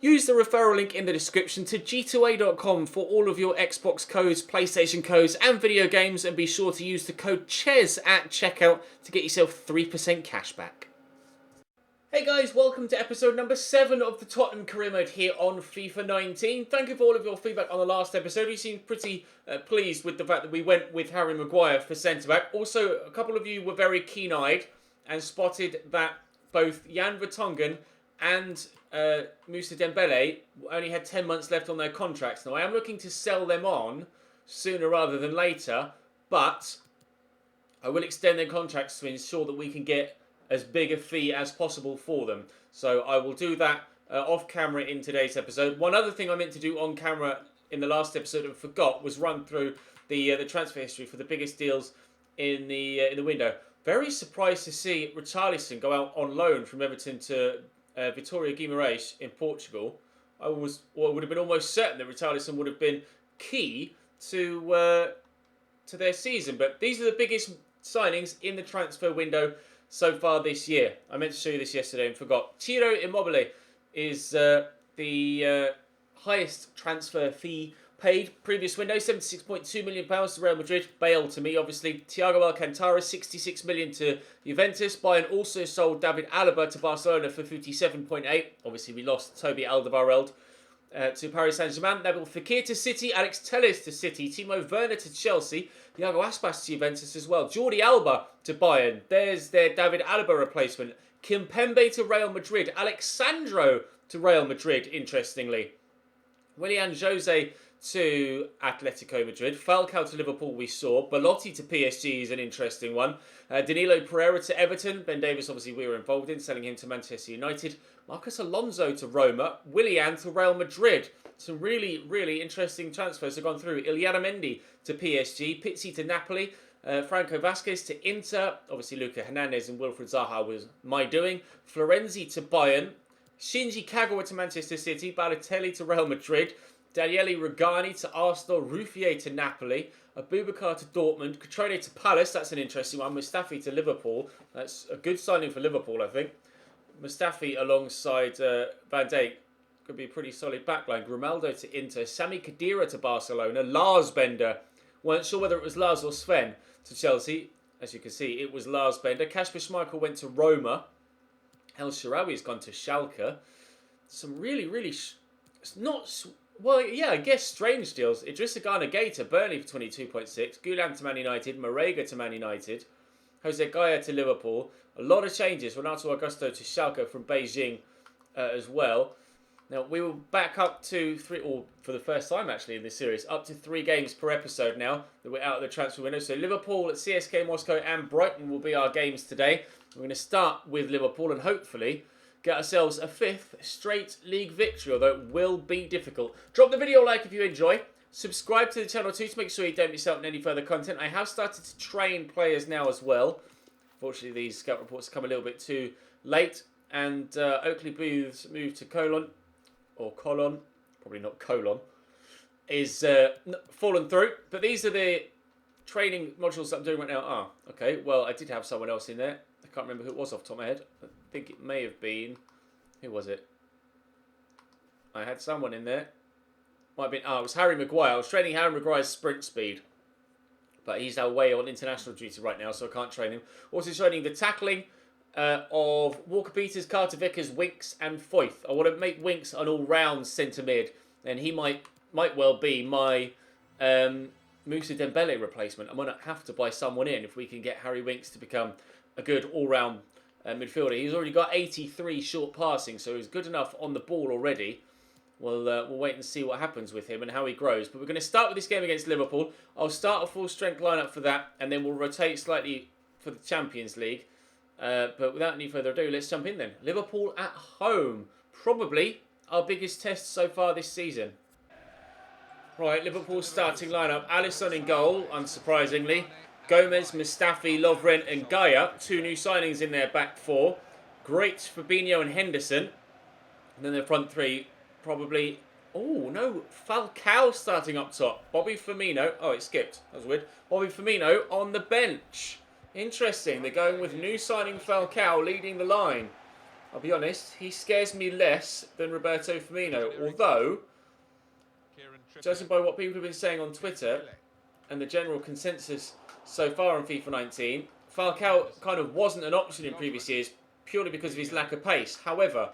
Use the referral link in the description to g2a.com for all of your Xbox codes, PlayStation codes and video games, and be sure to use the code CHES at checkout to get yourself 3% cash back. Hey guys, welcome to episode number 7 of the Tottenham career mode here on FIFA 19. Thank you for all of your feedback on the last episode. You seemed pretty pleased with the fact that we went with Harry Maguire for centre-back. Also, a couple of you were very keen-eyed and spotted that both Jan Vertonghen and Moussa Dembele only had 10 months left on their contracts. Now, I am looking to sell them on sooner rather than later, but I will extend their contracts to ensure that we can get as big a fee as possible for them. So I will do that off camera in today's episode. One other thing I meant to do on camera in the last episode and forgot was run through the transfer history for the biggest deals in the window. Very surprised to see Richarlison go out on loan from Everton to Vitória Guimarães in Portugal. I would have been almost certain that Richarlison would have been key to their season. But these are the biggest signings in the transfer window so far this year. I meant to show you this yesterday and forgot. Ciro Immobile is the highest transfer fee paid previous window, £76.2 million to Real Madrid. BALE to me, obviously. Thiago Alcantara, £66 million to Juventus. Bayern also sold David Alaba to Barcelona for £57.8. Obviously, we lost Toby Alderweireld to Paris Saint-Germain. Nabil Fekir to City. Alex Telles to City. Timo Werner to Chelsea. Iago Aspas to Juventus as well. Jordi Alba to Bayern. There's their David Alaba replacement. Kimpembe to Real Madrid. Alexandro to Real Madrid, interestingly. Willian Jose to Atletico Madrid. Falcao to Liverpool we saw. Belotti to PSG is an interesting one. Danilo Pereira to Everton. Ben Davies, obviously, we were involved in, selling him to Manchester United. Marcus Alonso to Roma. Willian to Real Madrid. Some really, really interesting transfers have gone through. Iliana to PSG. Pizzi to Napoli. Franco Vasquez to Inter. Obviously, Luca Hernandez and Wilfried Zaha was my doing. Florenzi to Bayern. Shinji Kagawa to Manchester City. Balotelli to Real Madrid. Daniele Rugani to Arsenal. Ruffier to Napoli. Abubakar to Dortmund. Cutrone to Palace. That's an interesting one. Mustafi to Liverpool. That's a good signing for Liverpool, I think. Mustafi alongside Van Dijk could be a pretty solid backline. Grimaldo to Inter. Sami Khedira to Barcelona. Lars Bender. Weren't sure whether it was Lars or Sven to Chelsea. As you can see, it was Lars Bender. Kasper Schmeichel went to Roma. El Shaarawy has gone to Schalke. Some really, really... I guess strange deals. Idrissa Gana Gueye to Burnley for 22.6. Gulam to Man United. Marega to Man United. Jose Gaya to Liverpool. A lot of changes. Renato Augusto to Schalke from Beijing as well. Now, we will back up to 3, or for the first time actually in this series, up to 3 games per episode now that we're out of the transfer window. So Liverpool, CSK Moscow and Brighton will be our games today. We're going to start with Liverpool and hopefully get ourselves a 5th straight league victory, although it will be difficult. Drop the video a like if you enjoy. Subscribe to the channel too to make sure you don't miss out on any further content. I have started to train players now as well. Fortunately, these scout reports come a little bit too late. And Oakley Booth's move to Colon, probably not Colon, is fallen through. But these are the training modules that I'm doing right now. Okay. Well, I did have someone else in there. I can't remember who it was off the top of my head. I think it may have been... Who was it? I had someone in there. Might have been... it was Harry Maguire. I was training Harry Maguire's sprint speed. But he's away on international duty right now, so I can't train him. Also training the tackling of Walker Peters, Carter Vickers, Winks and Foyth. I want to make Winks an all-round centre mid. And he might well be my Moussa Dembele replacement. I'm going to have to buy someone in if we can get Harry Winks to become a good all-round midfielder. He's already got 83 short passing, so he's good enough on the ball already. We'll wait and see what happens with him and how he grows. But we're going to start with this game against Liverpool. I'll start a full-strength lineup for that, and then we'll rotate slightly for the Champions League. But without any further ado, let's jump in then. Liverpool at home. Probably our biggest test so far this season. Right, Liverpool's starting lineup. Alisson in goal, unsurprisingly. Gomez, Mustafi, Lovren and Gaia. 2 new signings in their back 4. Great, Fabinho and Henderson. And then the front 3, probably... Oh, no, Falcao starting up top. Bobby Firmino. Oh, it skipped. That was weird. Bobby Firmino on the bench. Interesting. They're going with new signing Falcao leading the line. I'll be honest, he scares me less than Roberto Firmino. Although, judging by what people have been saying on Twitter and the general consensus so far on FIFA 19, Falcao kind of wasn't an option in previous years purely because of his lack of pace. However,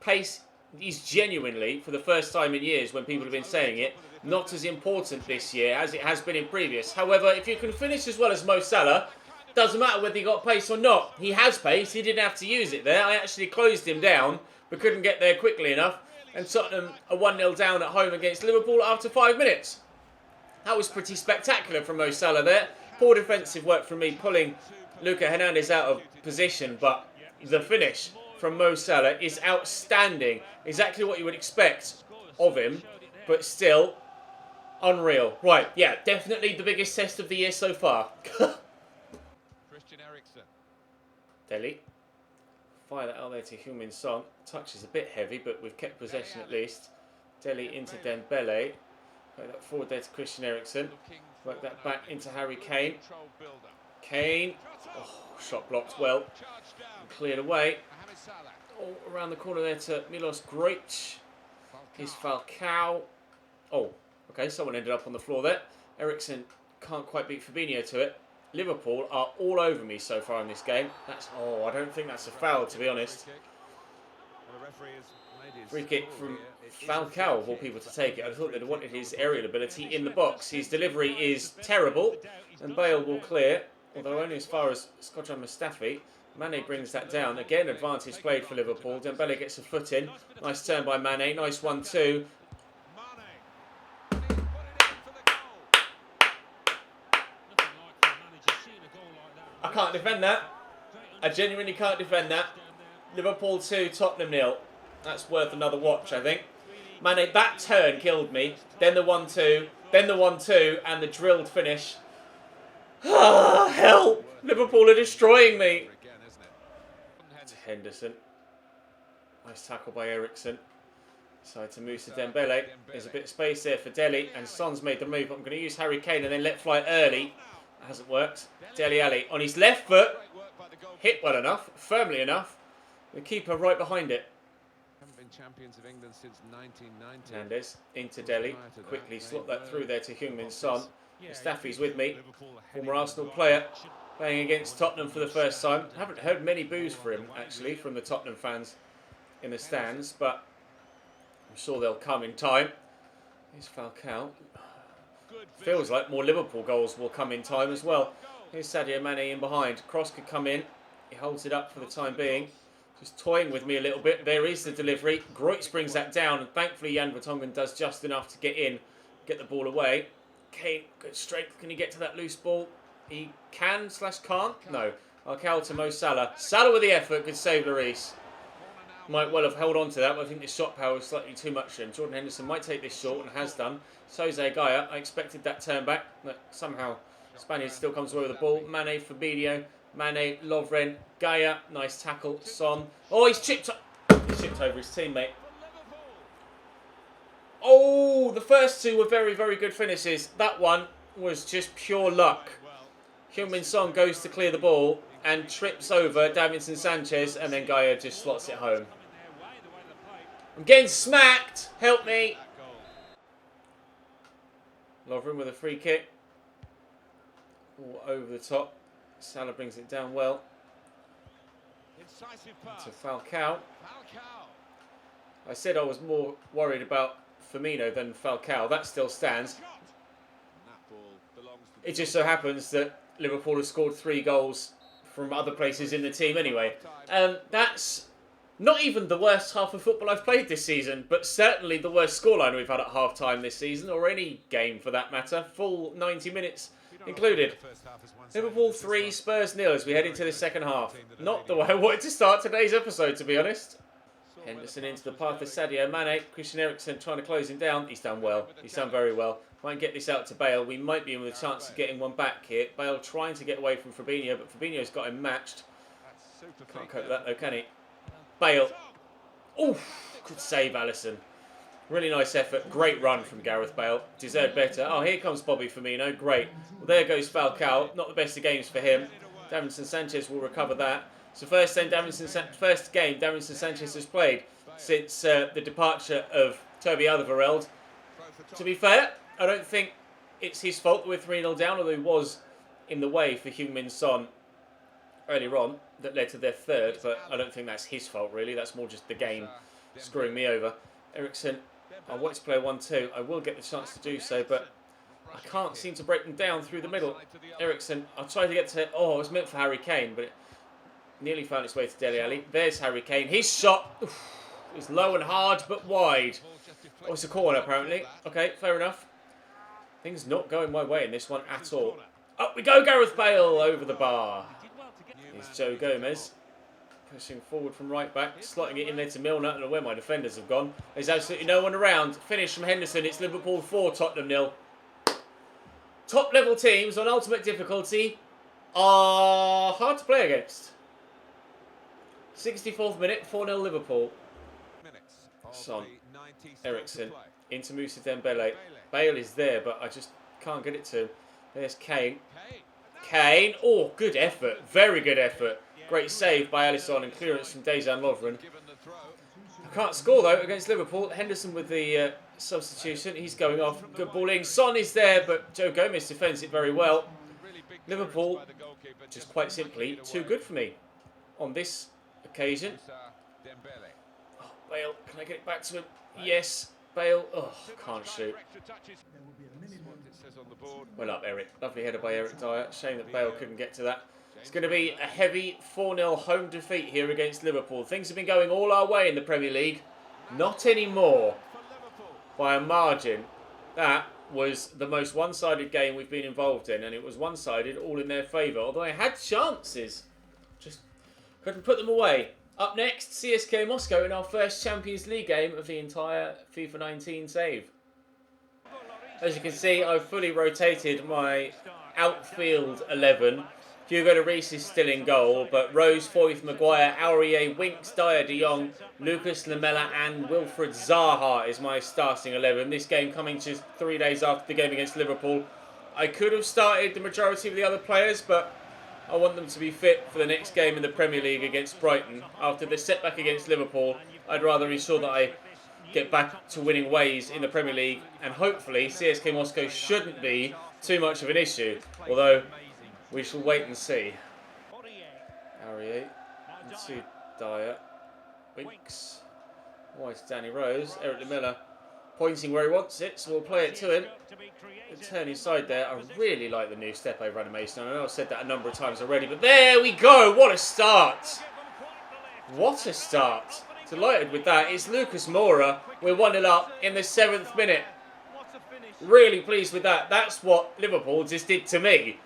pace is genuinely, for the first time in years when people have been saying it, not as important this year as it has been in previous. However, if you can finish as well as Mo Salah, doesn't matter whether he got pace or not. He has pace, he didn't have to use it there. I actually closed him down, but couldn't get there quickly enough. And Tottenham are 1-0 down at home against Liverpool after 5 minutes. That was pretty spectacular from Mo Salah there. Poor defensive work from me, pulling Luca Hernandez out of position, but the finish from Mo Salah is outstanding. Exactly what you would expect of him, but still unreal. Right, yeah, definitely the biggest test of the year so far. Dele. Fire that out there to Heung-min Son. Touch is a bit heavy, but we've kept possession at least. Dele into Dembele. Play that forward there to Christian Eriksen. Work that back into Harry Kane. Kane. Oh, shot blocked well. Cleared away. Oh, around the corner there to Milos Grich. Here's Falcao. Oh, okay, someone ended up on the floor there. Eriksen can't quite beat Fabinho to it. Liverpool are all over me so far in this game. I don't think that's a foul, to be honest. Free kick from Falcao, of all people to take it. I thought they'd wanted his aerial ability in the box. His delivery is terrible, and Bale will clear, although only as far as Scotland Mustafi. Mane brings that down. Again, advantage played for Liverpool. Dembele gets a foot in. Nice turn by Mane. Nice 1-2. I can't defend that. I genuinely can't defend that. Liverpool 2, Tottenham 0. That's worth another watch, I think. Mane, that turn killed me. Then the 1-2. Then the 1-2. And the drilled finish. Ah, help! Liverpool are destroying me. To Henderson. Nice tackle by Eriksen. Side to Moussa Dembele. There's a bit of space there for Dele. And Son's made the move. I'm going to use Harry Kane and then let fly early. That hasn't worked. Dele Alli on his left foot. Hit well enough. Firmly enough. The keeper right behind it. Champions of England since 1990. Hernandez into Dele. Quickly slot that through there to Heung-min Son. Mustafi's with me. Former Arsenal player. Playing against Tottenham for the first time. Haven't heard many boos for him, actually, from the Tottenham fans in the stands, but I'm sure they'll come in time. Here's Falcao. Feels like more Liverpool goals will come in time as well. Here's Sadio Mane in behind. Cross could come in. He holds it up for the time being. Just toying with me a little bit. There is the delivery. Groitz brings that down, and thankfully Jan Vertonghen does just enough to get in, get the ball away. Kane, good strength. Can he get to that loose ball? He can / can't. No. Falcao to Mo Salah. Salah with the effort. Good save, Lloris. Might well have held on to that, but I think the shot power was slightly too much for him. Jordan Henderson might take this short and has done. Jose Gaia. I expected that turn back, but somehow Spaniard still comes away with the ball. Mane, Fabinho. Mane, Lovren, Gaia, nice tackle, Son. Oh, he's chipped over his teammate. Oh, the first two were very, very good finishes. That one was just pure luck. Heung-min Son goes to clear the ball and trips over Davinson Sanchez, and then Gaia just slots it home. I'm getting smacked. Help me. Lovren with a free kick. All over the top. Salah brings it down well. To Falcao. I said I was more worried about Firmino than Falcao. That still stands. It just so happens that Liverpool have scored 3 goals from other places in the team anyway. That's not even the worst half of football I've played this season, but certainly the worst scoreline we've had at half-time this season, or any game for that matter. Full 90 minutes included. Liverpool 3, Spurs 0 as we head into the second half. Not the way I wanted to start today's episode, to be honest. Henderson into the path of Sadio Mane. Christian Eriksen trying to close him down. He's done well. He's done very well. Might get this out to Bale. We might be in with a chance of getting one back here. Bale trying to get away from Fabinho, but Fabinho's got him matched. Can't cope with that though, can he? Bale. Oof! Good save, Alisson. Really nice effort. Great run from Gareth Bale. Deserved better. Oh, here comes Bobby Firmino. Great. Well, there goes Falcao. Not the best of games for him. Davinson Sanchez will recover that. It's the first game Davinson Sanchez has played since the departure of Toby Alderweireld. To be fair, I don't think it's his fault that we're 3-0 down, although he was in the way for Heung-min Son earlier on that led to their third, but I don't think that's his fault really. That's more just the game screwing me over. Ericsson, I want to play 1-2. I will get the chance to do so, but I can't seem to break them down through the middle. Ericsson, I'll try to get to... Oh, it was meant for Harry Kane, but it nearly found its way to Dele Alli. There's Harry Kane. His shot is low and hard, but wide. Oh, it's a corner, apparently. Okay, fair enough. Things not going my way in this one at all. Up we go, Gareth Bale over the bar. Here's Joe Gomez. Pushing forward from right back, slotting it in there to Milner. I don't know where my defenders have gone. There's absolutely no one around. Finish from Henderson. It's Liverpool 4, Tottenham 0. Top level teams on ultimate difficulty are hard to play against. 64th minute, 4-0 Liverpool. Son, Ericsson, into Moussa Dembele. Bale is there, but I just can't get it to him. There's Kane. Kane, oh, good effort. Very good effort. Great save by Alisson and clearance from Dejan Lovren. Can't score though against Liverpool. Henderson with the substitution. He's going off. Good ball in. Son is there, but Joe Gomez defends it very well. Liverpool, just quite simply, too good for me on this occasion. Oh, Bale, can I get it back to him? Yes. Bale, oh, can't shoot. Well up, Eric. Lovely header by Eric Dyer. Shame that Bale couldn't get to that. It's going to be a heavy 4-0 home defeat here against Liverpool. Things have been going all our way in the Premier League. Not anymore. By a margin. That was the most one-sided game we've been involved in, and it was one-sided, all in their favour. Although I had chances. Just couldn't put them away. Up next, CSK Moscow in our first Champions League game of the entire FIFA 19 save. As you can see, I've fully rotated my outfield 11. Hugo Lloris is still in goal, but Rose, Foyth, Maguire, Aurier, Winks, Dyer, De Jong, Lucas Lamela and Wilfred Zaha is my starting 11. This game coming just 3 days after the game against Liverpool. I could have started the majority of the other players, but I want them to be fit for the next game in the Premier League against Brighton. After the setback against Liverpool, I'd rather ensure that I get back to winning ways in the Premier League, and hopefully CSK Moscow shouldn't be too much of an issue, although we shall wait and see. Aurier into Dyer. Winks. White Danny Rose. Eric Lamela pointing where he wants it, so we'll play it to him. Good turn inside there. I really like the new step over animation. I know I've said that a number of times already, but there we go. What a start. What a start. Delighted with that. It's Lucas Moura. We're 1-0 up in the 7th minute. Really pleased with that. That's what Liverpool just did to me.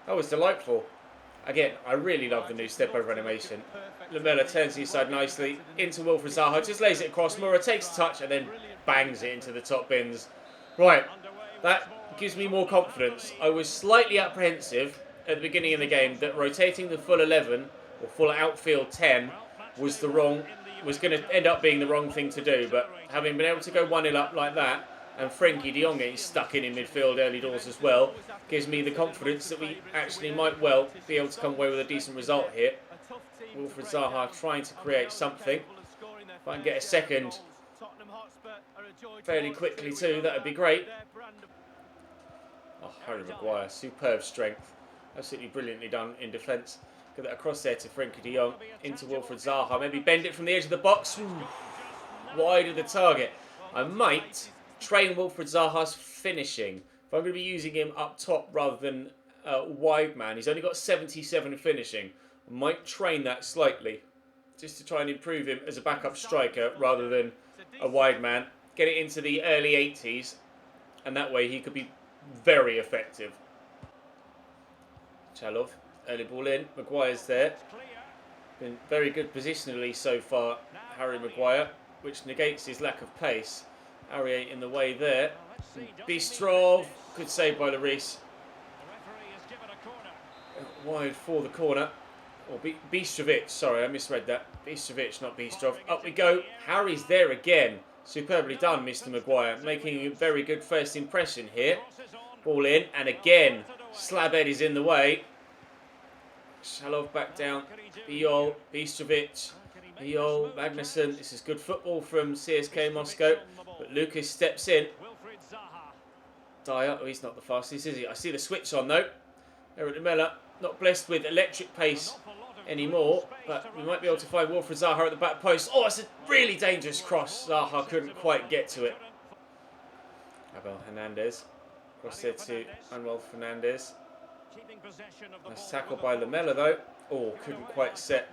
That was delightful. Again, I really love the new step over animation. Lamela turns inside nicely into Wilfred Zaha, just lays it across. Moura takes a touch and then bangs it into the top bins. Right, that gives me more confidence. I was slightly apprehensive at the beginning of the game that rotating the full 11 or full outfield 10 was going to end up being the wrong thing to do. But having been able to go 1-0 up like that, and Frenkie de Jong getting stuck in midfield early doors as well, gives me the confidence that we actually might well be able to come away with a decent result here. Wilfred Zaha trying to create something. If I can get a second fairly quickly too, that would be great. Oh, Harry Maguire, superb strength. Absolutely brilliantly done in defence. Get that across there to Frenkie de Jong, into Wilfred Zaha. Maybe bend it from the edge of the box. Wide of the target. I might train Wilfred Zaha's finishing. If I'm going to be using him up top rather than wide man, he's only got 77 finishing. I might train that slightly just to try and improve him as a backup striker rather than a wide man. Get it into the early 80s, and that way he could be very effective. Chalov, early ball in. Maguire's there. Been very good positionally so far, Harry Maguire, which negates his lack of pace. Aurier in the way there. Bistrov, good save by Lloris. Wide for the corner. Or Bistrovic, sorry, I misread that. Bistrovic, not Bistrov. Up we go. Harry's there again. Superbly done, Mr. Maguire. Making a very good first impression here. Ball in, and again, Slabhead is in the way. Shalov back down. BALE, Bistrovic, BALE, Magnussen. This is good football from CSK Moscow. But Lucas steps in. Dyer, oh, he's not the fastest, is he? I see the switch on though. Eric Lamela, not blessed with electric pace anymore, but we might be able to find Wilfried Zaha at the back post. Oh, it's a really dangerous cross. Zaha couldn't quite get to it. Abel Hernandez. Cross there to Manuel Fernandez. Nice tackle by Lamela though. Oh, couldn't quite set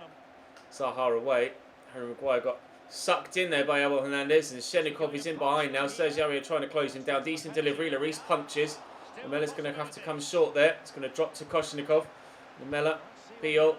Zaha away. Harry Maguire got sucked in there by Abel Hernandez, and Shenikov is in behind now. Sergio are trying to close him down. Decent delivery. Lloris punches. Lamela's going to have to come short there. It's going to drop to Koshnikov. Lamela, BALE,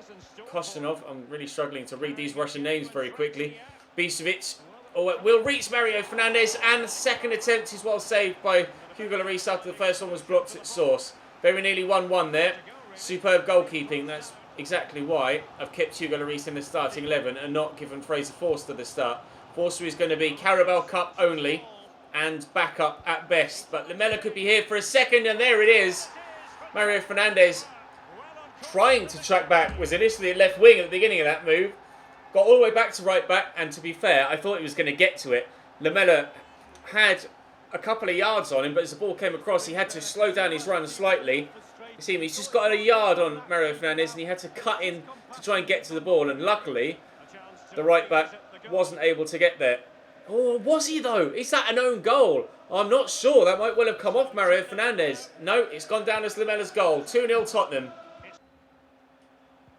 Kostinov. I'm really struggling to read these Russian names very quickly. Bisevic. Oh, it will reach Mario Fernandez, and the second attempt is well saved by Hugo Lloris after the first one was blocked at source. Very nearly 1-1 there. Superb goalkeeping. That's exactly why I've kept Hugo Lloris in the starting 11 and not given Fraser Forster the start. Forster is going to be Carabao Cup only and backup at best. But Lamela could be here for a second, and there it is. Mario Fernandez trying to track back, was initially at left wing at the beginning of that move. Got all the way back to right back, and to be fair, I thought he was going to get to it. Lamela had a couple of yards on him, but as the ball came across, he had to slow down his run slightly. You see him, he's just got a yard on Mario Fernandez, and he had to cut in to try and get to the ball, and luckily, the right back wasn't able to get there. Oh, was he though? Is that an own goal? I'm not sure. That might well have come off Mario Fernandez. No, it's gone down as Lamela's goal. 2-0 Tottenham.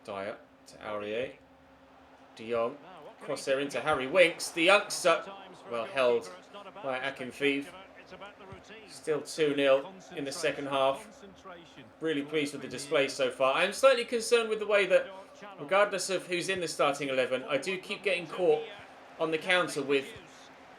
Dyer to Aurier. De Jong. Cross there into Harry Winks. The youngster, well held by Akinfeev. Still 2-0 in the second half. Really pleased with the display so far. I'm slightly concerned with the way that, regardless of who's in the starting 11, I do keep getting caught on the counter with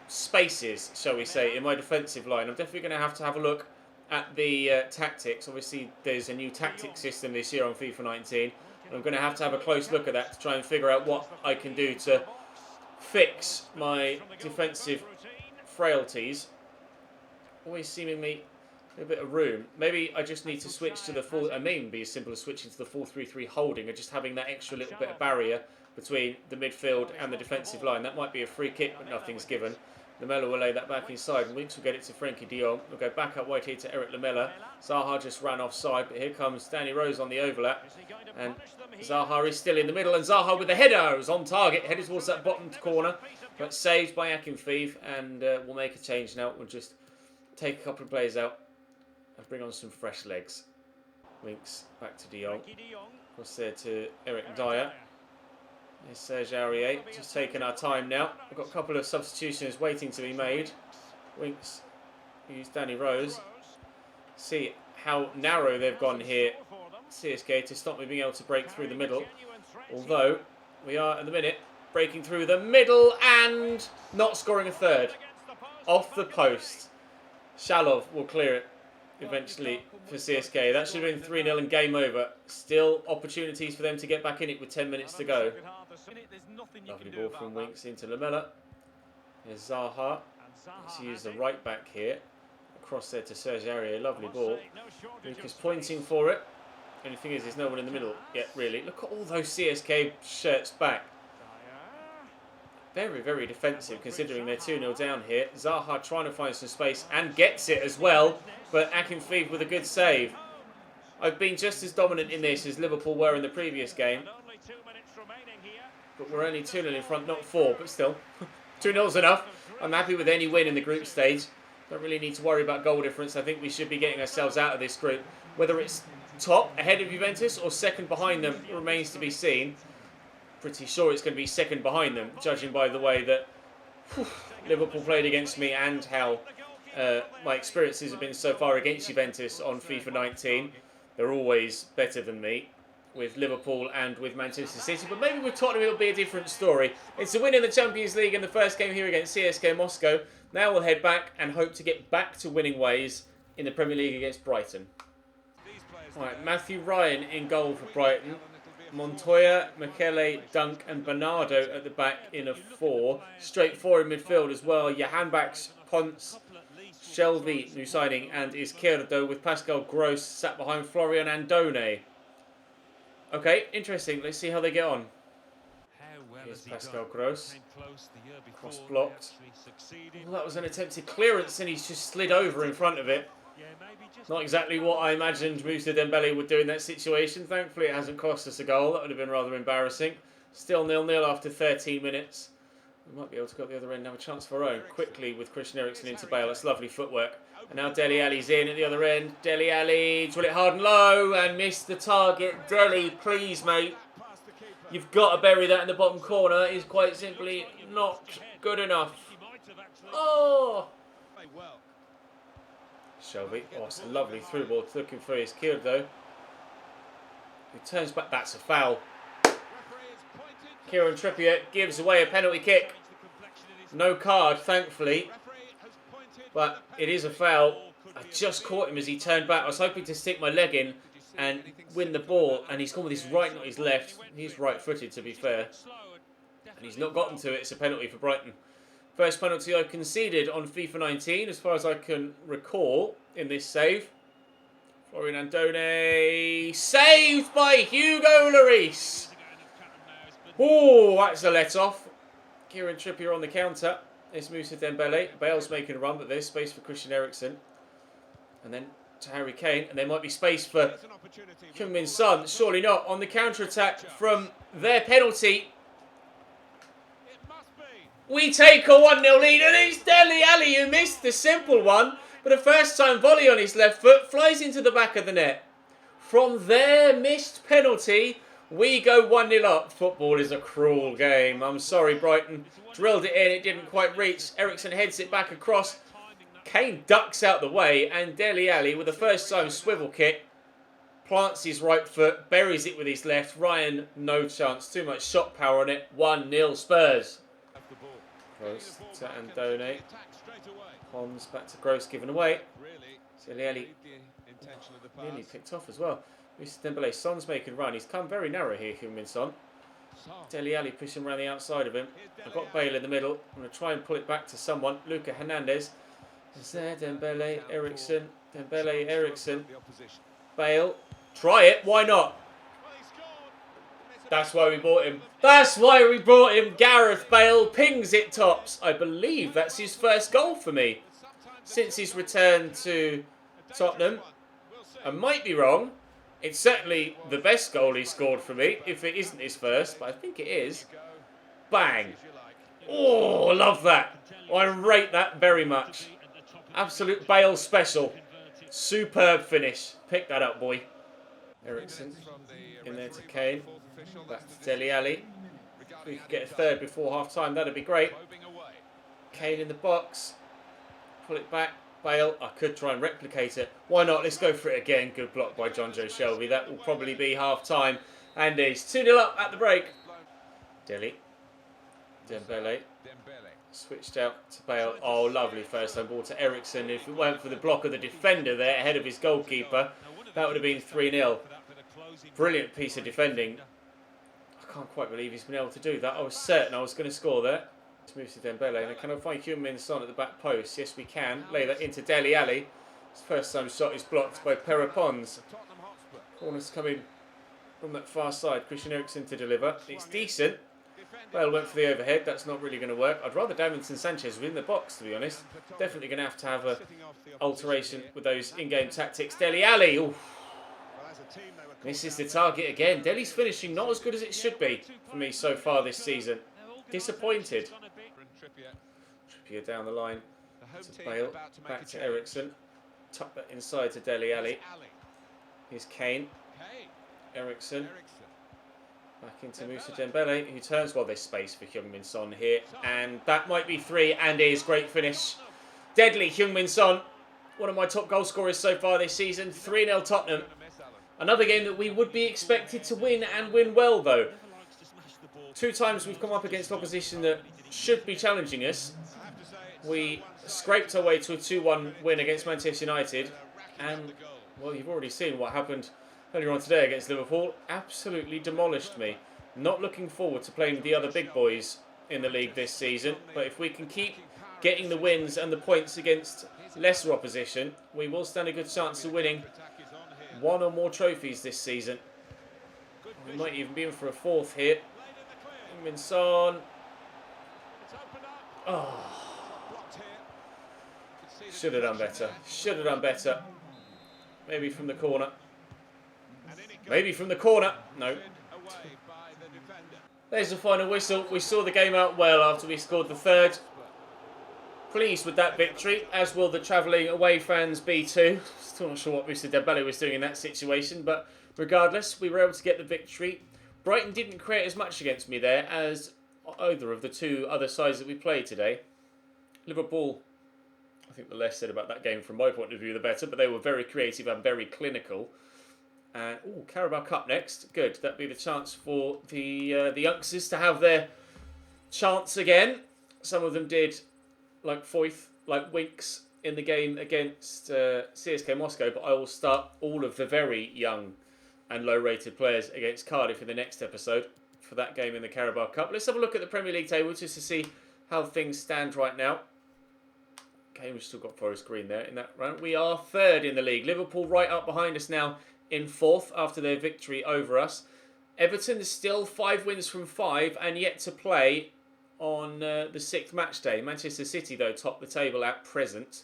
spaces, shall we say, in my defensive line. I'm definitely going to have a look at the tactics. Obviously, there's a new tactic system this year on FIFA 19. And I'm going to have a close look at that to try and figure out what I can do to fix my defensive frailties. Always seemingly a bit of room. Maybe I just need to switch to the full. It may even be as simple as switching to the 4-3-3 holding and just having that extra little bit of barrier between the midfield and the defensive line. That might be a free kick, but nothing's given. Lamela will lay that back inside, and Winks will get it to Frankie de Jong. We'll go back up wide here to Eric Lamela. Zaha just ran offside, but here comes Danny Rose on the overlap. And Zaha is still in the middle, and Zaha with the header is on target, headed towards that bottom corner, but saved by Akinfeev, and we'll make a change now. We'll just take a couple of players out and bring on some fresh legs. Winks back to de Jong. Cross there to Eric Dyer. There's Serge Aurier, just taking our time now. We've got a couple of substitutions waiting to be made. Winks, use Danny Rose. See how narrow they've gone here, CSK, to stop me being able to break through the middle. Although, we are, at the minute, breaking through the middle and not scoring a third. Off the post. Shalov will clear it eventually for CSK. That should have been 3-0 and game over. Still opportunities for them to get back in it with 10 minutes to go. Lovely ball from Winks into Lamela. Here's Zaha. Let's use the right back here. Across there to Serge Aurier. Lovely ball. Lucas pointing for it. Only thing is, there's no one in the middle yet, really. Look at all those CSK shirts back. Very, very defensive considering they're 2-0 down here. Zaha trying to find some space and gets it as well. But Akinfeev with a good save. I've been just as dominant in this as Liverpool were in the previous game. But we're only 2-0 in front, not 4, but still. 2-0's enough. I'm happy with any win in the group stage. Don't really need to worry about goal difference. I think we should be getting ourselves out of this group. Whether it's top, ahead of Juventus, or second behind them remains to be seen. Pretty sure it's going to be second behind them, judging by the way that Liverpool played against me and how my experiences have been so far against Juventus on FIFA 19. They're always better than me with Liverpool and with Manchester City, but maybe with Tottenham it'll be a different story. It's a win in the Champions League in the first game here against CSK Moscow. Now we'll head back and hope to get back to winning ways in the Premier League against Brighton. Alright, Matthew Ryan in goal for Brighton. Montoya, Michele, Dunk and Bernardo at the back in a 4. Straight 4 in midfield as well. Johan Baks, Ponce, Shelby, new signing, and Izquierdo with Pascal Gross sat behind Florian Andone. Okay, interesting. Let's see how they get on. Here's Pascal Gross. Cross blocked. Well, that was an attempted clearance and he's just slid over in front of it. Not exactly what I imagined Moussa Dembele would do in that situation. Thankfully it hasn't cost us a goal. That would have been rather embarrassing. Still 0-0 after 13 minutes. We might be able to go up the other end and have a chance for our own. Quickly with Christian Eriksen into Bale. That's lovely footwork. And now Dele Alli's in at the other end. Dele Alli, drill it hard and low and missed the target. Dele, please, mate. You've got to bury that in the bottom corner. It's quite simply not good enough. Oh! Shelby. Oh, it's a lovely through ball. Looking for his kid, though. He turns back. That's a foul. Kieran Trippier gives away a penalty kick. No card, thankfully. But it is a foul. I just caught him as he turned back. I was hoping to stick my leg in and win the ball. And he's gone with his right, not his left. He's right-footed, to be fair. And he's not gotten to it. It's a penalty for Brighton. First penalty I conceded on FIFA 19, as far as I can recall, in this save. Florian Andone, saved by Hugo Lloris. Oh, that's a let-off. Kieran Trippier on the counter. It's Moussa Dembele. Bale's making a run, but there's space for Christian Eriksen. And then to Harry Kane. And there might be space for Heung-min Son. Surely not. On the counter-attack from their penalty. We take a 1-0 lead, and it's Dele Alli who missed the simple one. But a first-time volley on his left foot flies into the back of the net. From their missed penalty, we go 1-0 up. Football is a cruel game. I'm sorry, Brighton. Drilled it in, it didn't quite reach. Eriksen heads it back across. Kane ducks out the way, and Dele Alli, with a first-time swivel kick, plants his right foot, buries it with his left. Ryan, no chance. Too much shot power on it. 1-0 Spurs. Gross to Andone. Pons back to Gross, given away. Dele Alli nearly picked off as well. Moussa Dembele, Son's making run. He's come very narrow here, Heung-min Son. Dele Alli pushing around the outside of him. I've got Bale in the middle. I'm going to try and pull it back to someone. Luca Hernandez. Is there Dembele, Eriksen. Dembele, Eriksen. Bale. Try it. Why not? That's why we bought him. That's why we brought him. Gareth Bale pings it tops. I believe that's his first goal for me since his return to Tottenham. I might be wrong. It's certainly the best goal he scored for me, if it isn't his first, but I think it is. Bang. Oh, love that. I rate that very much. Absolute Bale special. Superb finish. Pick that up, boy. Eriksen in there to Kane. Back to Dele Alli. If we could get a third before half-time, that'd be great. Kane in the box. Pull it back. Bale. I could try and replicate it. Why not? Let's go for it again. Good block by John Joe Shelby. That will probably be half-time. And he's 2-0 up at the break. Dele. Dembele. Switched out to Bale. Oh, lovely first-time ball to Eriksen. If it weren't for the block of the defender there ahead of his goalkeeper, that would have been 3-0. Brilliant piece of defending. I can't quite believe he's been able to do that. I was certain I was going to score there. It's Moussa Dembele. And can I find Heung-min Son at the back post? Yes, we can. Lay that into Dele Alli. His first time shot is blocked by Pons. Corner's coming from that far side. Christian Eriksen to deliver. It's decent. Bale went for the overhead. That's not really going to work. I'd rather Davinson Sanchez win the box, to be honest. Definitely going to have a alteration with those in-game tactics. Dele Alli. Oof. Misses the target again. Dele's finishing not as good as it should be for me so far this season. Disappointed. Trippier down the line to Bale. Back to Eriksen. Tuck that inside to Dele Alli. Here's Kane. Eriksen. Back into Moussa Dembele, who turns. Well, there's space for Heung-min Son here. And that might be 3, and it is great finish. Deadly Heung-min Son. One of my top goal scorers so far this season. 3-0 Tottenham. Another game that we would be expected to win, and win well, though. 2 times we've come up against opposition that should be challenging us. We scraped our way to a 2-1 win against Manchester United. And, well, you've already seen what happened earlier on today against Liverpool. Absolutely demolished me. Not looking forward to playing with the other big boys in the league this season. But if we can keep getting the wins and the points against lesser opposition, we will stand a good chance of winning 1 or more trophies this season. We might even be in for a fourth here. Min Son. Oh. Should have done better. Should have done better. Maybe from the corner. Maybe from the corner. No. There's the final whistle. We saw the game out well after we scored the third. Pleased with that victory, as will the travelling away fans be too. Still not sure what Mr. BALE was doing in that situation, but regardless, we were able to get the victory. Brighton didn't create as much against me there as either of the two other sides that we played today. Liverpool, I think the less said about that game from my point of view, the better, but they were very creative and very clinical. And Carabao Cup next. Good. That'd be the chance for the youngsters to have their chance again. Some of them did, like Foyth, like Winks in the game against CSK Moscow, but I will start all of the very young and low-rated players against Cardiff in the next episode for that game in the Carabao Cup. Let's have a look at the Premier League table just to see how things stand right now. Okay, we've still got Forest Green there in that round. We are third in the league. Liverpool right up behind us now in fourth after their victory over us. Everton is still 5 wins from 5 and yet to play on the 6th match day. Manchester City, though, top the table at present.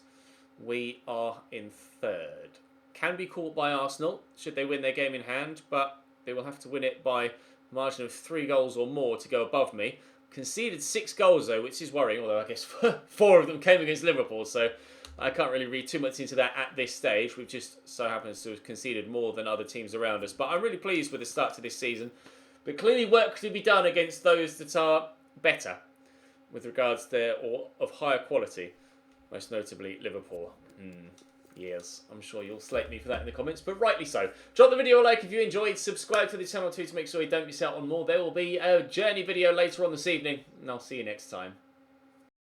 We are in third. Can be caught by Arsenal should they win their game in hand, but they will have to win it by a margin of 3 goals or more to go above me. Conceded 6 goals, though, which is worrying, although I guess 4 of them came against Liverpool, so I can't really read too much into that at this stage. We've just so happens to have conceded more than other teams around us. But I'm really pleased with the start to this season. But clearly work to be done against those that are better with regards there or of higher quality, most notably Liverpool. Yes, I'm sure you'll slate me for that in the comments, but rightly so. Drop the video a like if you enjoyed, subscribe to the channel too to make sure you don't miss out on more. There will be a journey video later on this evening, and I'll see you next time.